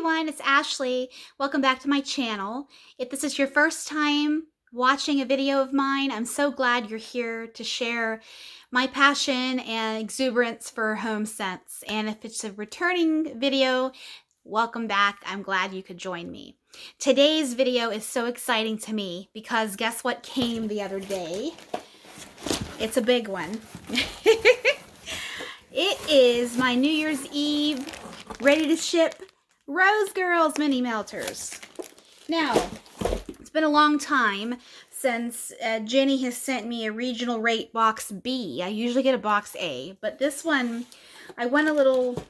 everyone, it's Ashley. Welcome back to my channel. If this is your first time watching a video of mine, I'm so glad you're here to share my passion and exuberance for home scents. And if it's a returning video, welcome back. I'm glad you could join me. Today's video is so exciting to me because guess what came the other day? It's a big one. It is my New Year's Eve ready to ship Rosegirls mini melters. Now, it's been a long time since Jenny has sent me a regional rate box B. I usually get a box A, but this one I went a little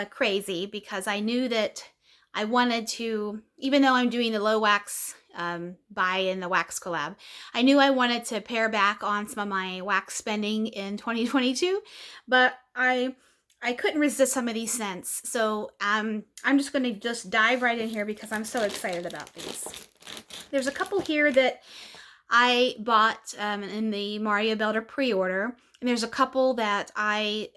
crazy because I knew that I wanted to, even though I'm doing the low wax buy in the wax collab, I knew I wanted to pare back on some of my wax spending in 2022, but I couldn't resist some of these scents. So I'm just going to just dive right in here because I'm so excited about these. There's a couple here that I bought in the mariomelter pre-order, and there's a couple that I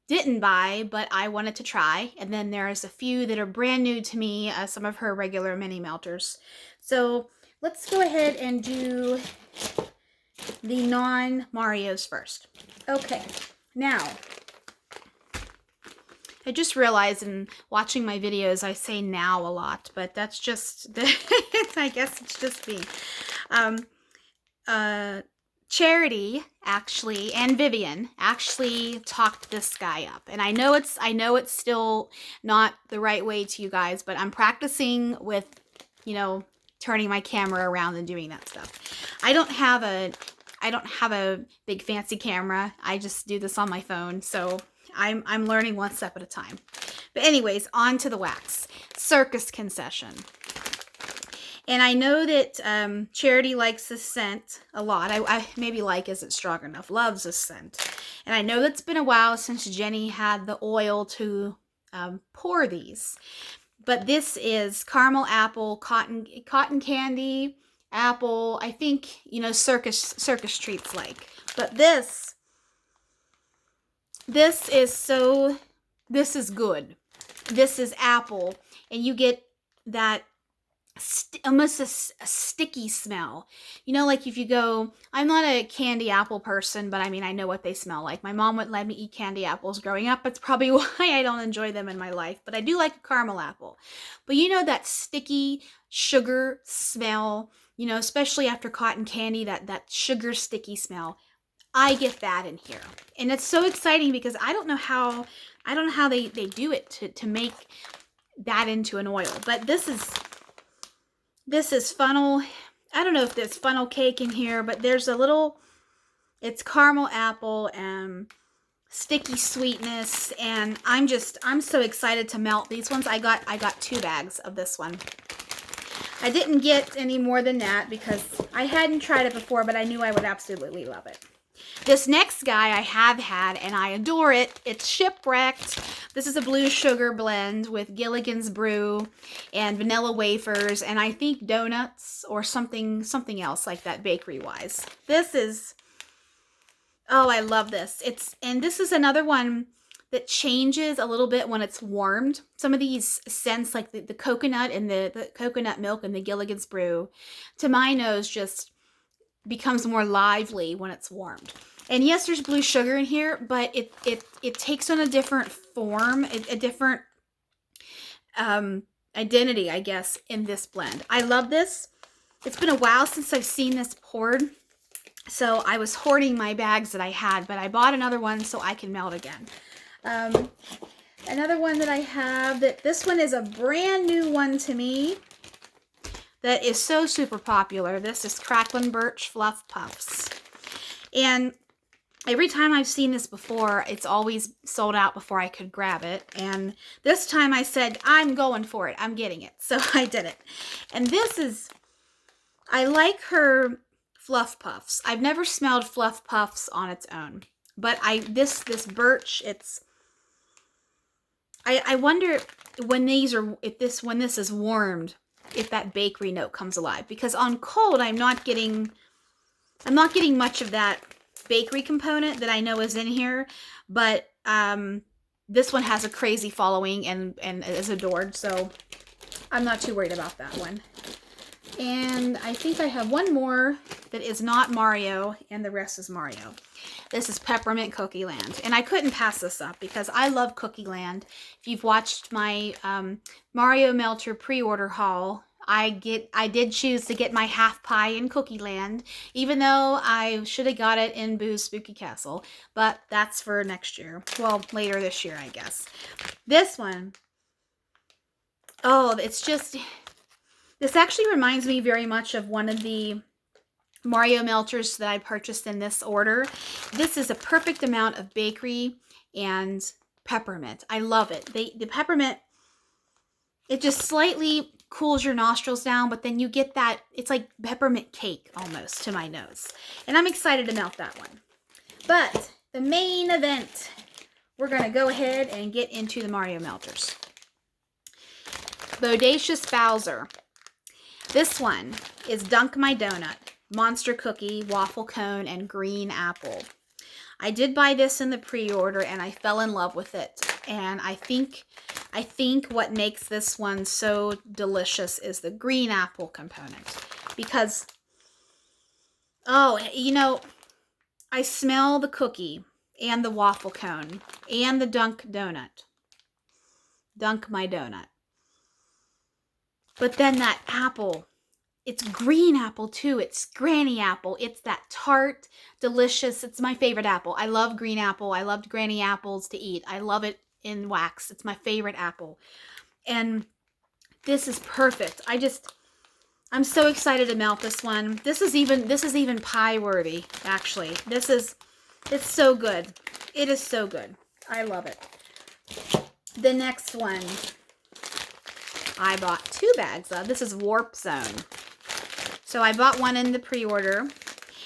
didn't buy, but I wanted to try. And then there's a few that are brand new to me, some of her regular mini melters. So let's go ahead and do the non-Marios first. Okay, now, I just realized in watching my videos, I say now a lot, but that's just, I guess it's just me. Charity actually and Vivian actually talked this guy up, and I know it's still not the right way to you guys, but I'm practicing with, you know, turning my camera around and doing that stuff. I don't have a big fancy camera. I just do this on my phone, so I'm learning one step at a time. But anyways, on to the wax. Circus Confection. And I know that Charity likes this scent a lot. I maybe like isn't strong enough. Loves this scent. And I know that's been a while since Jenny had the oil to pour these. But this is caramel apple, cotton candy, apple. I think, you know, circus treats like. But this is good. This is apple, and you get that almost a sticky smell. You know, like if you go, I'm not a candy apple person, but I mean, I know what they smell like. My mom wouldn't let me eat candy apples growing up. That's probably why I don't enjoy them in my life, but I do like a caramel apple. But you know, that sticky sugar smell, you know, especially after cotton candy, that sugar sticky smell. I get that in here. And it's so exciting because I don't know how they do it to make that into an oil. But this is funnel. I don't know if there's funnel cake in here, but there's a little, it's caramel apple and sticky sweetness, and I'm so excited to melt these ones. I got 2 bags of this one. I didn't get any more than that because I hadn't tried it before, but I knew I would absolutely love it. This next guy I have had, and I adore it. It's Shipwrecked. This is a blue sugar blend with Gilligan's Brew and vanilla wafers, and I think donuts or something else like that bakery-wise. This is, oh, I love this. And this is another one that changes a little bit when it's warmed. Some of these scents, like the coconut and the coconut milk and the Gilligan's Brew, to my nose just becomes more lively when it's warmed. And yes, there's blue sugar in here, but it takes on a different form, a different identity, I guess, in this blend. I love this. It's been a while since I've seen this poured, so I was hoarding my bags that I had, but I bought another one so I can melt again. Another one that I have, this one is a brand new one to me that is so super popular. This is Crackling Birch Fluff Puffs. And every time I've seen this before, it's always sold out before I could grab it. And this time I said, I'm going for it. I'm getting it. So I did it. And this is, I like her fluff puffs. I've never smelled fluff puffs on its own. But this birch, I wonder when when this is warmed, if that bakery note comes alive, because on cold I'm not getting much of that bakery component that I know is in here, but this one has a crazy following and is adored, so I'm not too worried about that one. And I think I have one more that is not Mario, and the rest is Mario. This is Peppermint Cookie Land, and I couldn't pass this up because I love Cookie Land. If you've watched my Mario Melter pre-order haul, I did choose to get my half pie in Cookie Land, even though I should have got it in Boo's Spooky Castle, but that's for next year. Well, later this year, I guess. This one, oh, it's just, this actually reminds me very much of one of the Mario melters that I purchased in this order. This is a perfect amount of bakery and peppermint. I love it. The peppermint, it just slightly cools your nostrils down, but then you get that, it's like peppermint cake almost to my nose. And I'm excited to melt that one. But the main event, we're going to go ahead and get into the Mario melters. Bodacious Bowser. This one is Dunk My Donut, Monster Cookie, Waffle Cone, and Green Apple. I did buy this in the pre-order and I fell in love with it. And I think what makes this one so delicious is the green apple component. Because, oh, you know, I smell the cookie and the waffle cone and the Dunk Donut. Dunk My Donut. But then that apple, it's green apple too. It's Granny Apple. It's that tart, delicious. It's my favorite apple. I love green apple. I loved Granny apples to eat. I love it in wax. It's my favorite apple. And this is perfect. I'm so excited to melt this one. This is even pie worthy, actually. It's so good. It is so good. I love it. The next one I bought 2 bags of. This is Warp Zone. So I bought one in the pre-order.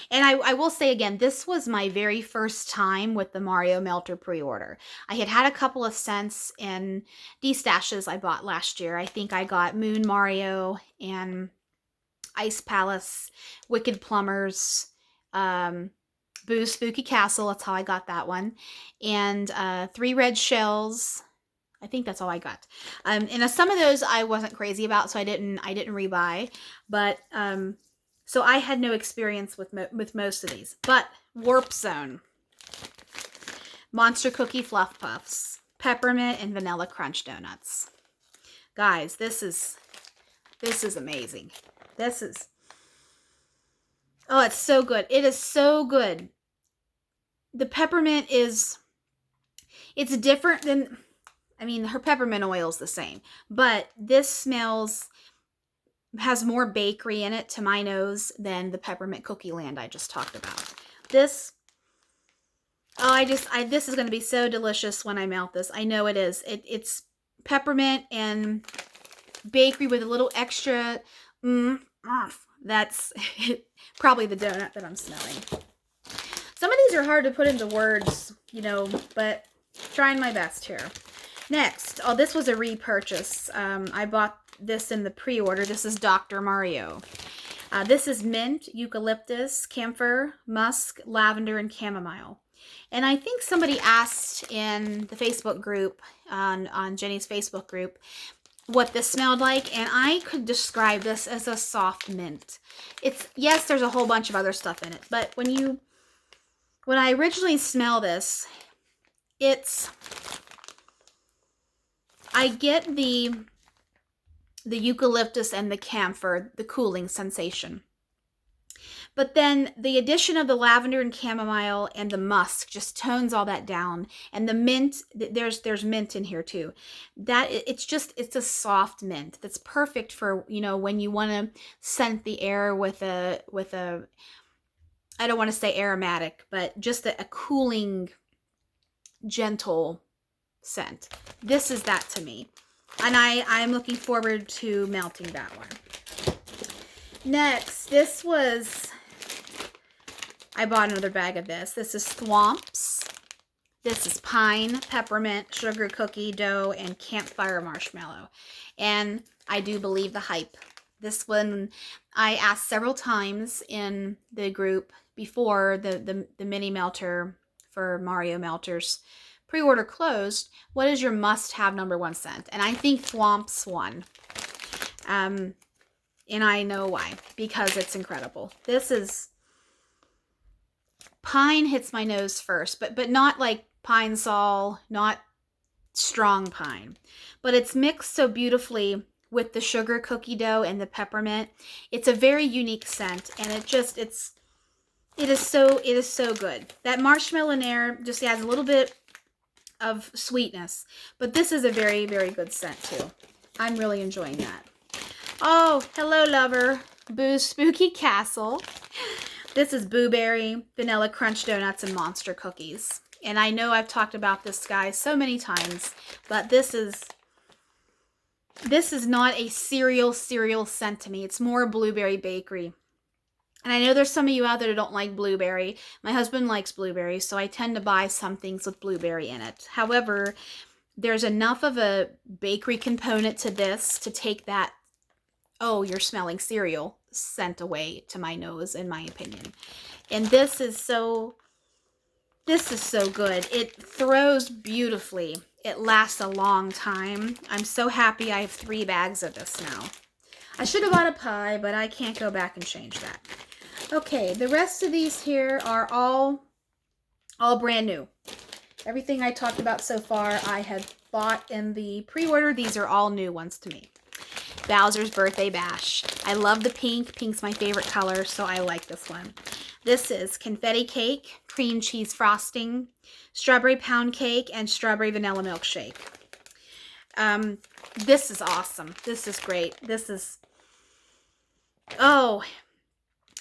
And I will say again, this was my very first time with the Mario Melter pre-order. I had a couple of cents in D-stashes I bought last year. I think I got Moon Mario and Ice Palace, Wicked Plumbers, Boo's Spooky Castle. That's how I got that one. And 3 red shells. I think that's all I got. And some of those I wasn't crazy about, so I didn't rebuy. But so I had no experience with most of these. But Warp Zone, Monster Cookie Fluff Puffs, Peppermint and Vanilla Crunch Donuts. Guys, this is amazing. Oh, it's so good. It is so good. The peppermint it's different than, I mean, her peppermint oil is the same, but this has more bakery in it to my nose than the Peppermint Cookie Land I just talked about. This, oh, this is going to be so delicious when I melt this. I know it is. It's peppermint and bakery with a little extra, that's probably the donut that I'm smelling. Some of these are hard to put into words, you know, but trying my best here. Next, oh, this was a repurchase. I bought this in the pre-order. This is Dr. Mario. This is mint, eucalyptus, camphor, musk, lavender, and chamomile. And I think somebody asked in the Facebook group, on Jenny's Facebook group, what this smelled like, and I could describe this as a soft mint. Yes, there's a whole bunch of other stuff in it, but when I originally smell this, I get the eucalyptus and the camphor, the cooling sensation. But then the addition of the lavender and chamomile and the musk just tones all that down. And the mint, there's mint in here too. It's a soft mint that's perfect for, you know, when you want to scent the air with a I don't want to say aromatic, but just a cooling, gentle scent. This is that to me. And I'm looking forward to melting that one. Next, I bought another bag of this. This is Thwomps. This is pine, peppermint, sugar cookie dough, and campfire marshmallow. And I do believe the hype. This one, I asked several times in the group before the mini melter for Mario Melters pre-order closed, what is your must-have #1 scent? And I think Thwomp's one. And I know why. Because it's incredible. This is... Pine hits my nose first, but not like pine sol, not strong pine. But it's mixed so beautifully with the sugar cookie dough and the peppermint. It's a very unique scent, and it is so good. That marshmallow nair just adds a little bit of sweetness, but this is a very, very good scent too. I'm really enjoying that. Oh, hello lover. Boo's Spooky Castle. This is Blueberry, Vanilla Crunch Donuts, and Monster Cookies. And I know I've talked about this guy so many times, but this is not a cereal scent to me. It's more blueberry bakery. And I know there's some of you out there that don't like blueberry. My husband likes blueberry, so I tend to buy some things with blueberry in it. However, there's enough of a bakery component to this to take that, oh, you're smelling cereal scent away to my nose, in my opinion. And this is so good. It throws beautifully. It lasts a long time. I'm so happy I have 3 bags of this now. I should have bought a pie, but I can't go back and change that. Okay, the rest of these here are all brand new. Everything I talked about so far, I had bought in the pre-order. These are all new ones to me. Bowser's Birthday Bash. I love the pink. Pink's my favorite color, so I like this one. This is confetti cake, cream cheese frosting, strawberry pound cake, and strawberry vanilla milkshake. This is awesome. This is great. This is... Oh,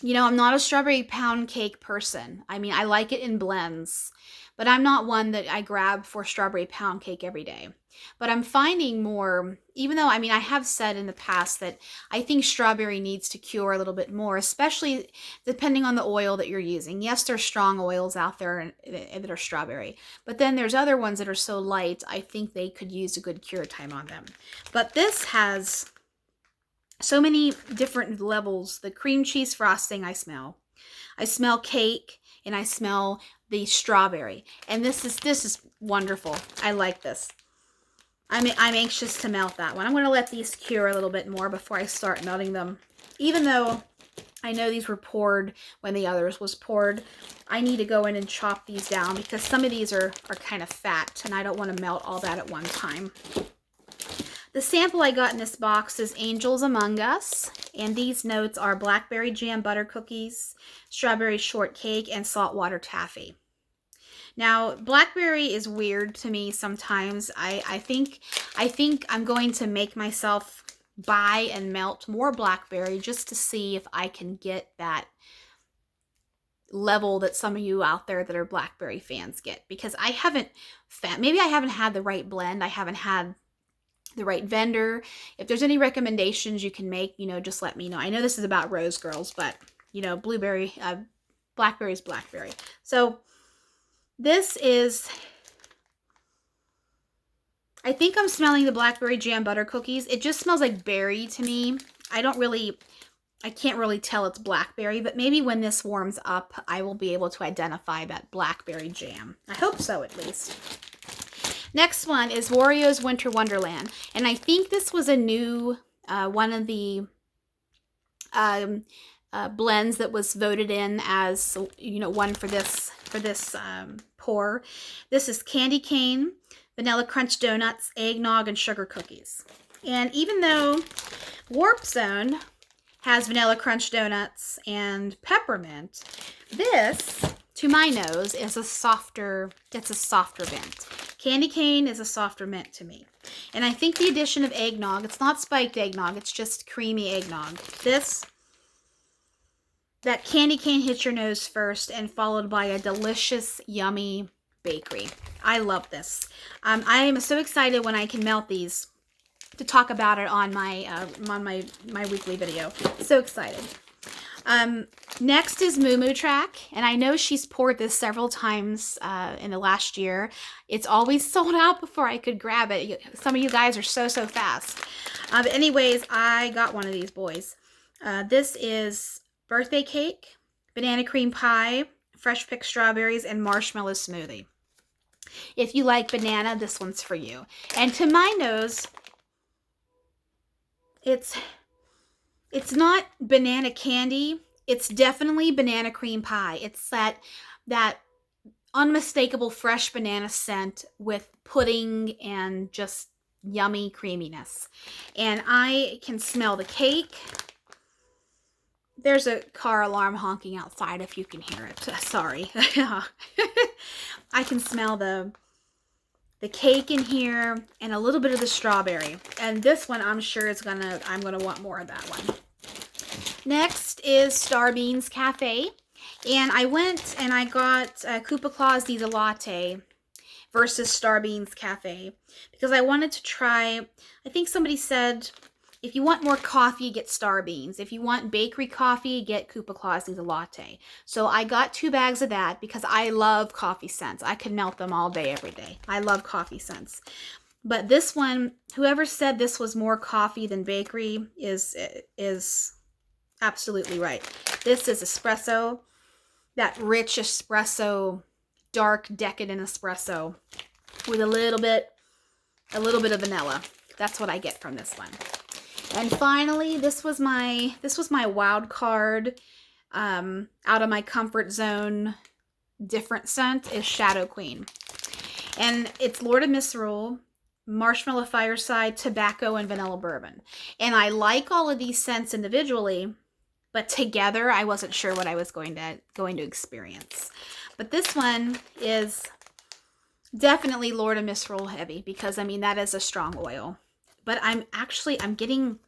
you know, I'm not a strawberry pound cake person. I mean, I like it in blends, but I'm not one that I grab for strawberry pound cake every day. But I'm finding more, even though, I mean, I have said in the past that I think strawberry needs to cure a little bit more, especially depending on the oil that you're using. Yes, there's strong oils out there that are strawberry, but then there's other ones that are so light, I think they could use a good cure time on them. But this has so many different levels. The cream cheese frosting I smell cake, and I smell the strawberry. And this is wonderful. I like this. I'm anxious to melt that one. I'm going to let these cure a little bit more before I start melting them. Even though I know these were poured when the others was poured, I need to go in and chop these down because some of these are kind of fat, and I don't want to melt all that at one time. The sample I got in this box is Angels Among Us, and these notes are blackberry jam butter cookies, strawberry shortcake, and saltwater taffy. Now, blackberry is weird to me sometimes. I think I'm going to make myself buy and melt more blackberry just to see if I can get that level that some of you out there that are blackberry fans get. Because I haven't, maybe I haven't had the right blend. I haven't had the right vendor. If there's any recommendations you can make, you know, just let me know. I know this is about Rosegirls, but, you know, blackberry is blackberry. So this is, I think I'm smelling the blackberry jam butter cookies. It just smells like berry to me. I can't really tell it's blackberry, but maybe when this warms up, I will be able to identify that blackberry jam. I hope so, at least. Next one is Wario's Winter Wonderland. And I think this was a new, one of the blends that was voted in as, you know, one for this pour. This is candy cane, vanilla crunch donuts, eggnog, and sugar cookies. And even though Warp Zone has vanilla crunch donuts and peppermint, this, to my nose, is a softer mint. Candy cane is a softer mint to me. And I think the addition of eggnog, it's not spiked eggnog, it's just creamy eggnog. That candy cane hits your nose first and followed by a delicious, yummy bakery. I love this. I am so excited when I can melt these to talk about it on my weekly video. So excited. Next is Moo Moo Track, and I know she's poured this several times in the last year. It's always sold out before I could grab it. Some of you guys are so fast. But anyways, I got one of these boys. This is birthday cake, banana cream pie, fresh picked strawberries, and marshmallow smoothie. If you like banana, this one's for you. And to my nose, it's not banana candy. It's definitely banana cream pie. It's that unmistakable fresh banana scent with pudding and just yummy creaminess. And I can smell the cake. There's a car alarm honking outside if you can hear it. Sorry. I can smell the cake in here and a little bit of the strawberry. And this one I'm sure I'm gonna want more of that one. Next is Star Beans Cafe. And I went and I got Koopa Claus Diesel Latte versus Star Beans Cafe because I wanted to try, I think somebody said, if you want more coffee, get Star Beans. If you want bakery coffee, get Koopa Claus Diesel Latte. So I got 2 bags of that because I love coffee scents. I could melt them all day, every day. I love coffee scents. But this one, whoever said this was more coffee than bakery is absolutely right. This is espresso. That rich espresso, dark, decadent espresso with a little bit of vanilla. That's what I get from this one. And finally, this was my wild card out of my comfort zone. Different scent is Shadow Queen, and it's Lord of Misrule, Marshmallow Fireside, Tobacco, and Vanilla Bourbon. And I like all of these scents individually, but together, I wasn't sure what I was going to experience. But this one is definitely Lord of Misrule heavy because, I mean, that is a strong oil. But I'm getting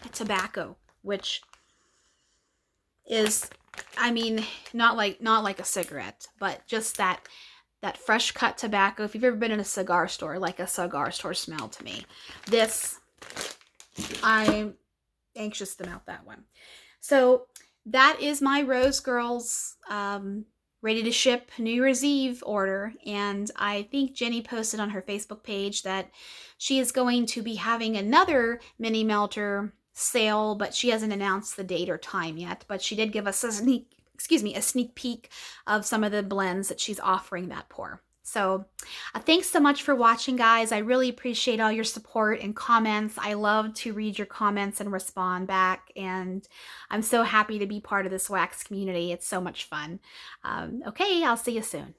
a tobacco, which is, I mean, not like a cigarette, but just that fresh cut tobacco. If you've ever been in a cigar store, like a cigar store smell to me. This, I'm anxious to mount that one. So that is my Rosegirls ready to ship New Year's Eve order. And I think Jenny posted on her Facebook page that she is going to be having another mini melter sale, but she hasn't announced the date or time yet. But she did give us a sneak peek of some of the blends that she's offering that pour. So thanks so much for watching, guys. I really appreciate all your support and comments. I love to read your comments and respond back, and I'm so happy to be part of this wax community. It's so much fun. Okay, I'll see you soon.